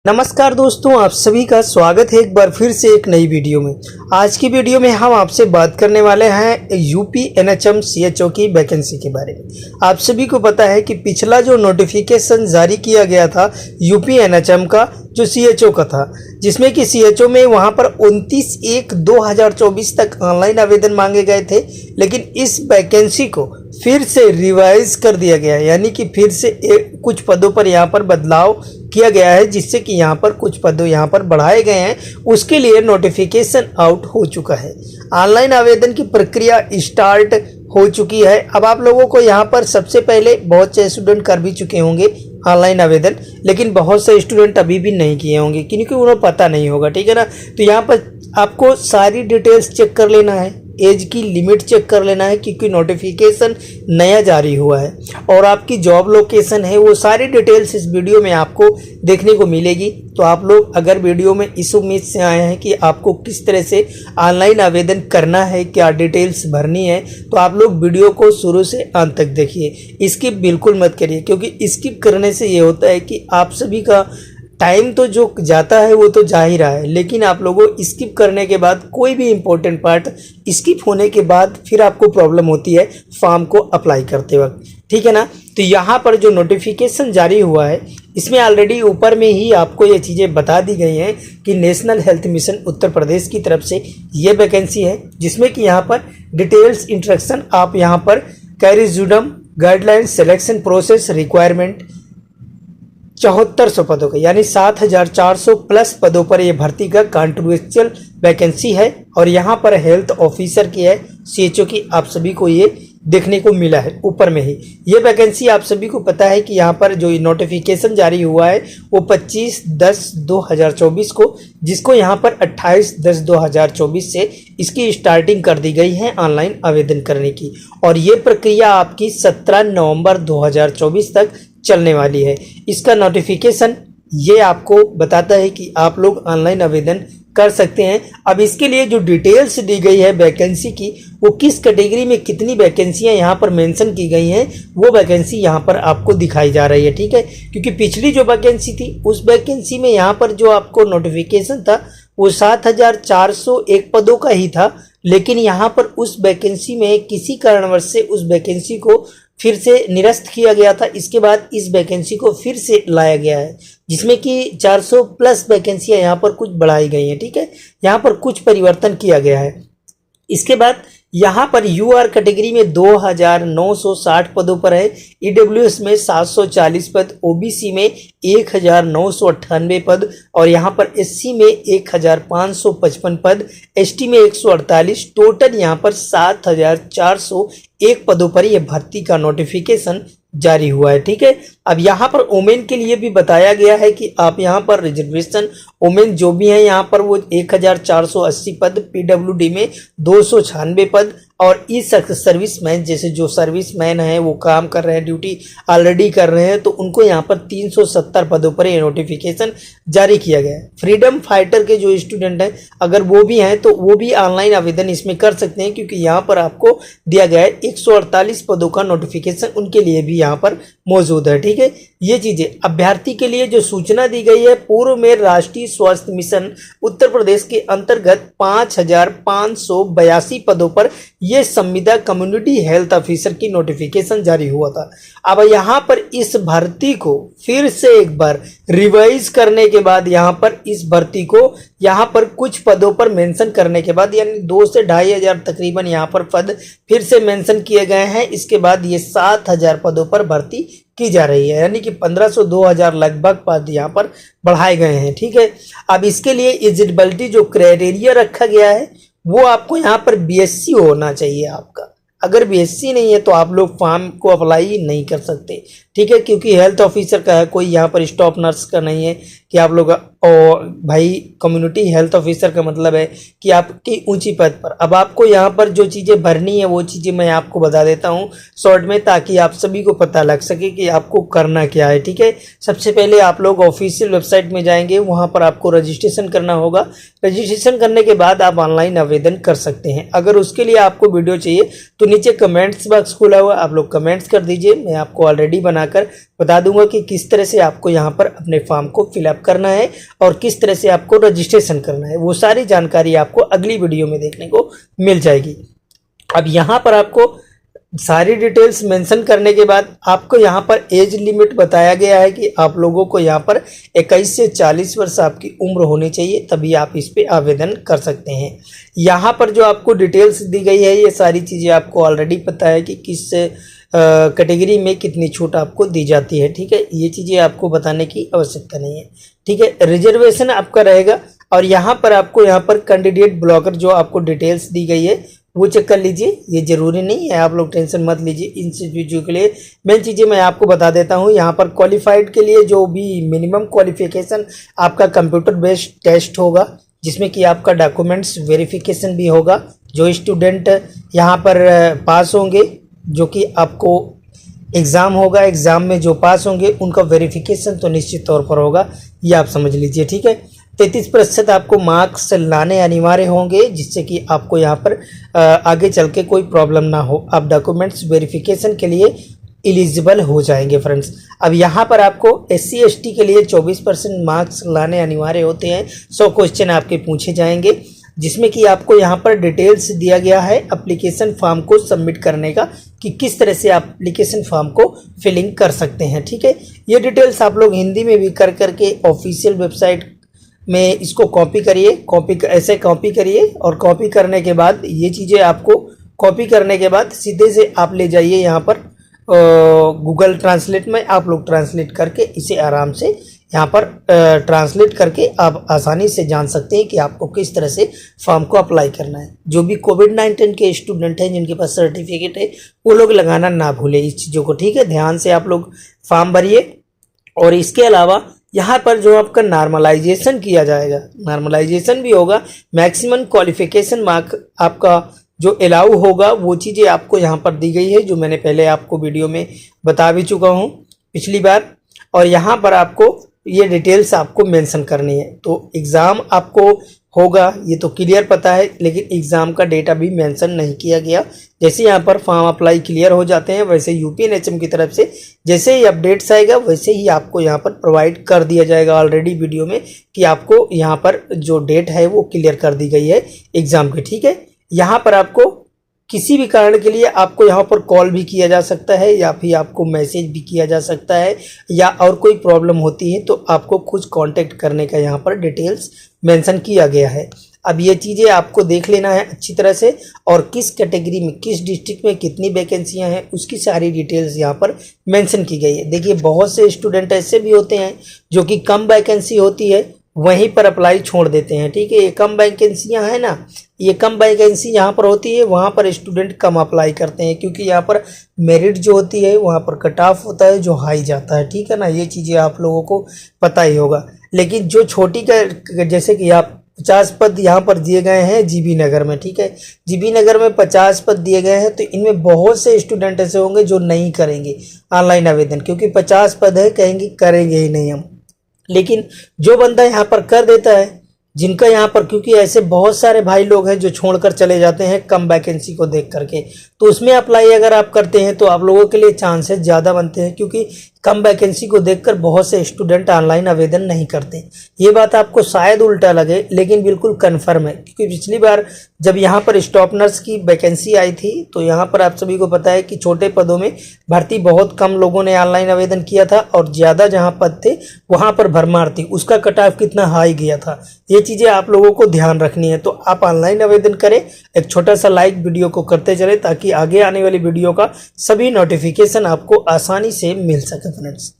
नमस्कार दोस्तों, आप सभी का स्वागत है एक बार फिर से एक नई वीडियो में। आज की वीडियो में हम आपसे बात करने वाले हैं यूपी एनएचएम सीएचओ की वैकेंसी के बारे में। आप सभी को पता है कि पिछला जो नोटिफिकेशन जारी किया गया था यूपी एनएचएम का जो सीएचओ का था, जिसमें कि सीएचओ में वहां पर 29/1/2024 तक ऑनलाइन आवेदन मांगे गए थे, लेकिन इस वैकेंसी को फिर से रिवाइज कर दिया गया है, यानी कि फिर से कुछ पदों पर यहाँ पर बदलाव किया गया है, जिससे कि यहाँ पर कुछ पद यहाँ पर बढ़ाए गए हैं। उसके लिए नोटिफिकेशन आउट हो चुका है। ऑनलाइन आवेदन की प्रक्रिया स्टार्ट हो चुकी है। अब आप लोगों को यहाँ पर सबसे पहले बहुत से स्टूडेंट कर भी चुके होंगे ऑनलाइन आवेदन, लेकिन बहुत से स्टूडेंट अभी भी नहीं किए होंगे क्योंकि उन्हें पता नहीं होगा, ठीक है ना। तो यहाँ पर आपको सारी डिटेल्स चेक कर लेना है, एज की लिमिट चेक कर लेना है क्योंकि नोटिफिकेशन नया जारी हुआ है, और आपकी जॉब लोकेशन है, वो सारी डिटेल्स इस वीडियो में आपको देखने को मिलेगी। तो आप लोग अगर वीडियो में इस उम्मीद से आए हैं कि आपको किस तरह से ऑनलाइन आवेदन करना है, क्या डिटेल्स भरनी है, तो आप लोग वीडियो को शुरू से अंत तक देखिए। स्किप बिल्कुल मत करिए, क्योंकि स्किप करने से ये होता है कि आप सभी का टाइम तो जो जाता है वो तो जा ही रहा है, लेकिन आप लोगों स्किप करने के बाद कोई भी इम्पोर्टेंट पार्ट स्किप होने के बाद फिर आपको प्रॉब्लम होती है फॉर्म को अप्लाई करते वक्त, ठीक है ना। तो यहाँ पर जो नोटिफिकेशन जारी हुआ है, इसमें ऑलरेडी ऊपर में ही आपको ये चीज़ें बता दी गई हैं कि national health mission Uttar Pradesh की तरफ से ये वैकेंसी है, जिसमें कि यहाँ पर डिटेल्स इंस्ट्रक्शन आप यहाँ पर कैरिजुडम गाइडलाइन सिलेक्शन प्रोसेस रिक्वायरमेंट 7400 पदों का, यानी 7400 प्लस पदों पर यह भर्ती का कॉन्ट्रोवर्शियल वैकेंसी है, और यहाँ पर हेल्थ ऑफिसर की है सीएचओ की। आप सभी को ये देखने को मिला है ऊपर में ही। ये वैकेंसी आप सभी को पता है कि यहाँ पर जो नोटिफिकेशन जारी हुआ है वो 25/10/2024 को, जिसको यहाँ पर 28/10/2024 से इसकी स्टार्टिंग कर दी गई है ऑनलाइन आवेदन करने की, और ये प्रक्रिया आपकी 17 नवंबर 2024 तक चलने वाली है। इसका नोटिफिकेशन ये आपको बताता है कि आप लोग ऑनलाइन आवेदन कर सकते हैं। अब इसके लिए जो डिटेल्स दी गई है वैकेंसी की, वो किस कैटेगरी में कितनी वैकेंसियां यहाँ पर मेंशन की गई हैं, वो वैकेंसी यहाँ पर आपको दिखाई जा रही है, ठीक है। क्योंकि पिछली जो वैकेंसी थी उस वैकेंसी में यहाँ पर जो आपको नोटिफिकेशन था वो 7401 पदों का ही था, लेकिन यहाँ पर उस वैकेंसी में किसी कारणवश से उस वैकेंसी को फिर से निरस्त किया गया था। इसके बाद इस वैकेंसी को फिर से लाया गया है, जिसमें कि 400 प्लस वैकेंसियां यहाँ पर कुछ बढ़ाई गई हैं, ठीक है। यहाँ पर कुछ परिवर्तन किया गया है। इसके बाद यहाँ पर यूआर कैटेगरी में 2960 पदों पर है, ईडब्ल्यूएस में 740 पद, ओबीसी में 1998 पद, और यहाँ पर एससी में 1555 पद, एसटी में 148, टोटल यहाँ पर 7401 पदों पर यह भर्ती का नोटिफिकेशन जारी हुआ है, ठीक है। अब यहाँ पर वोमेन के लिए भी बताया गया है कि आप यहाँ पर रिजर्वेशन वोमेन जो भी हैं यहाँ पर वो 1480 पद, पीडब्ल्यूडी में 296 पद, और ई सर्विसमैन जैसे जो सर्विसमैन हैं वो काम कर रहे हैं, ड्यूटी ऑलरेडी कर रहे हैं, तो उनको यहाँ पर 370 पदों पर ये नोटिफिकेशन जारी किया गया है। फ्रीडम फाइटर के जो स्टूडेंट हैं अगर वो भी हैं तो वो भी ऑनलाइन आवेदन इसमें कर सकते हैं, क्योंकि यहाँ पर आपको दिया गया है 148 पदों का नोटिफिकेशन उनके लिए भी यहाँ पर मौजूद है, ठीक है। ये चीजें अभ्यर्थी के लिए जो सूचना दी गई है, पूर्व में राष्ट्रीय स्वास्थ्य मिशन उत्तर प्रदेश के अंतर्गत 5582 पदों पर यह संविदा कम्युनिटी हेल्थ ऑफिसर की नोटिफिकेशन जारी हुआ था। अब यहाँ पर इस भर्ती को फिर से एक बार रिवाइज करने के बाद यहाँ पर इस भर्ती को यहाँ पर कुछ पदों पर मेंशन करने के बाद, यानी 2 से 2500 तकरीबन यहाँ पर पद फिर से मेंशन किए गए हैं। इसके बाद ये 7000 पदों पर भर्ती की जा रही है, यानी कि 1500-2000 लगभग पद यहाँ पर बढ़ाए गए हैं, ठीक है। अब इसके लिए एलिजिबिलिटी जो क्राइटेरिया रखा गया है वो आपको यहाँ पर बीएससी होना चाहिए आपका। अगर बीएससी नहीं है तो आप लोग फॉर्म को अप्लाई नहीं कर सकते, ठीक है, क्योंकि हेल्थ ऑफिसर का है, कोई यहाँ पर स्टाफ नर्स का नहीं है कि आप लोग और भाई कम्युनिटी हेल्थ ऑफिसर का मतलब है कि आपकी ऊंची पद पर। अब आपको यहाँ पर जो चीज़ें भरनी है वो चीज़ें मैं आपको बता देता हूँ शॉर्ट में, ताकि आप सभी को पता लग सके कि आपको करना क्या है, ठीक है। सबसे पहले आप लोग ऑफिशियल वेबसाइट में जाएंगे, वहाँ पर आपको रजिस्ट्रेशन करना होगा। रजिस्ट्रेशन करने के बाद आप ऑनलाइन आवेदन कर सकते हैं। अगर उसके लिए आपको वीडियो चाहिए तो नीचे कमेंट्स बॉक्स खुला हुआ, आप लोग कमेंट्स कर दीजिए, मैं आपको ऑलरेडी बनाकर बता दूंगा कि किस तरह से आपको यहाँ पर अपने फॉर्म को फिलअप करना है और किस तरह से आपको रजिस्ट्रेशन करना है। वो सारी जानकारी आपको अगली वीडियो में देखने को मिल जाएगी। अब यहाँ पर आपको सारी डिटेल्स मेंशन करने के बाद आपको यहाँ पर एज लिमिट बताया गया है कि आप लोगों को यहाँ पर 21 से 40 वर्ष आपकी उम्र होनी चाहिए, तभी आप इस पे आवेदन कर सकते हैं। यहाँ पर जो आपको डिटेल्स दी गई है, ये सारी चीज़ें आपको ऑलरेडी पता है कि किस कैटेगरी में कितनी छूट आपको दी जाती है। ठीक है, ये चीज़ें आपको बताने की आवश्यकता नहीं है। ठीक है, रिजर्वेशन आपका रहेगा और यहाँ पर आपको यहाँ पर कैंडिडेट ब्लॉकर जो आपको डिटेल्स दी गई है वो चेक कर लीजिए। ये जरूरी नहीं है, आप लोग टेंशन मत लीजिए इन चीज़ों के लिए। मेन चीज़ें मैं आपको बता देता हूँ। यहाँ पर क्वालिफाइड के लिए जो भी मिनिमम क्वालिफिकेशन आपका कंप्यूटर बेस्ड टेस्ट होगा, जिसमें कि आपका डॉक्यूमेंट्स वेरिफिकेशन भी होगा। जो स्टूडेंट यहाँ पर पास होंगे, जो कि आपको एग्ज़ाम होगा, एग्ज़ाम में जो पास होंगे उनका वेरिफिकेशन तो निश्चित तौर पर होगा, ये आप समझ लीजिए। ठीक है, 33% आपको मार्क्स लाने अनिवार्य होंगे, जिससे कि आपको यहाँ पर आगे चल के कोई प्रॉब्लम ना हो, आप डॉक्यूमेंट्स वेरिफिकेशन के लिए एलिजिबल हो जाएंगे फ्रेंड्स। अब यहाँ पर आपको SC ST के लिए 24% मार्क्स लाने अनिवार्य होते हैं। 100 क्वेश्चन आपके पूछे जाएंगे, जिसमें कि आपको यहाँ पर डिटेल्स दिया गया है एप्लीकेशन फॉर्म को सबमिट करने का, कि किस तरह से आप एप्लीकेशन फॉर्म को फिलिंग कर सकते हैं। ठीक है, ये डिटेल्स आप लोग हिंदी में भी कर करके ऑफिशियल वेबसाइट में इसको कॉपी करिए, ऐसे कॉपी करिए और कॉपी करने के बाद ये चीज़ें आपको कॉपी करने के बाद सीधे से आप ले जाइए यहाँ पर गूगल ट्रांसलेट में, आप लोग ट्रांसलेट करके इसे आराम से यहाँ पर ट्रांसलेट करके आप आसानी से जान सकते हैं कि आपको किस तरह से फॉर्म को अप्लाई करना है। जो भी कोविड-19 के स्टूडेंट हैं जिनके पास सर्टिफिकेट है, वो लोग लगाना ना भूले इस चीज़ों को। ठीक है, ध्यान से आप लोग फॉर्म भरिए। और इसके अलावा यहाँ पर जो आपका नॉर्मलाइजेशन किया जाएगा, नॉर्मलाइजेशन भी होगा, मैक्सिमम क्वालिफिकेशन मार्क आपका जो अलाउ होगा वो चीज़ें आपको यहाँ पर दी गई है, जो मैंने पहले आपको वीडियो में बता भी चुका हूँ पिछली बार। और यहाँ पर आपको ये डिटेल्स आपको मेंशन करनी है। तो एग्ज़ाम आपको होगा ये तो क्लियर पता है, लेकिन एग्ज़ाम का डेटा भी मेंशन नहीं किया गया। जैसे यहाँ पर फॉर्म अप्लाई क्लियर हो जाते हैं, वैसे UPNHM की तरफ से जैसे ही अपडेट्स आएगा वैसे ही आपको यहाँ पर प्रोवाइड कर दिया जाएगा ऑलरेडी वीडियो में, कि आपको यहाँ पर जो डेट है वो क्लियर कर दी गई है एग्ज़ाम की। ठीक है, यहाँ पर आपको किसी भी कारण के लिए आपको यहाँ पर कॉल भी किया जा सकता है, या फिर आपको मैसेज भी किया जा सकता है, या और कोई प्रॉब्लम होती है तो आपको खुद कांटेक्ट करने का यहाँ पर डिटेल्स मेंशन किया गया है। अब ये चीज़ें आपको देख लेना है अच्छी तरह से, और किस कैटेगरी में किस डिस्ट्रिक्ट में कितनी वैकेंसियाँ हैं उसकी सारी डिटेल्स यहाँ पर मेंशन की गई है। देखिए, बहुत से स्टूडेंट ऐसे भी होते हैं जो कि कम वैकेंसी होती है वहीं पर अप्लाई छोड़ देते हैं। ठीक है, ये कम वैकेंसियाँ हैं ना, ये कम वैकेंसी यहाँ पर होती है, वहाँ पर स्टूडेंट कम अप्लाई करते हैं, क्योंकि यहाँ पर मेरिट जो होती है वहाँ पर कट ऑफ होता है जो हाई जाता है। ठीक है ना, ये चीज़ें आप लोगों को पता ही होगा। लेकिन जो छोटी का जैसे कि आप 50 पद यहाँ पर दिए गए हैं GB नगर में। ठीक है, GB नगर में 50 पद दिए गए हैं, तो इनमें बहुत से स्टूडेंट ऐसे होंगे जो नहीं करेंगे ऑनलाइन आवेदन, क्योंकि 50 पद है, कहेंगे करेंगे ही नहीं हम। लेकिन जो बंदा यहाँ पर कर देता है, जिनका यहाँ पर, क्योंकि ऐसे बहुत सारे भाई लोग हैं जो छोड़कर चले जाते हैं कम वैकेंसी को देख करके, तो उसमें अप्लाई अगर आप करते हैं तो आप लोगों के लिए चांसेस ज़्यादा बनते हैं, क्योंकि कम वैकेंसी को देखकर बहुत से स्टूडेंट ऑनलाइन आवेदन नहीं करते। ये बात आपको शायद उल्टा लगे, लेकिन बिल्कुल कन्फर्म है, क्योंकि पिछली बार जब यहाँ पर स्टाफ नर्स की वैकेंसी आई थी तो यहाँ पर आप सभी को पता है कि छोटे पदों में भर्ती बहुत कम लोगों ने ऑनलाइन आवेदन किया था, और ज़्यादा जहाँ पद थे वहाँ पर भरमार थी, उसका कट ऑफ कितना हाई गया था। ये चीज़ें आप लोगों को ध्यान रखनी है। तो आप ऑनलाइन आवेदन करें, एक छोटा सा लाइक वीडियो को करते चले, ताकि आगे आने वाली वीडियो का सभी नोटिफिकेशन आपको आसानी से मिल सके फ्रेंड्स।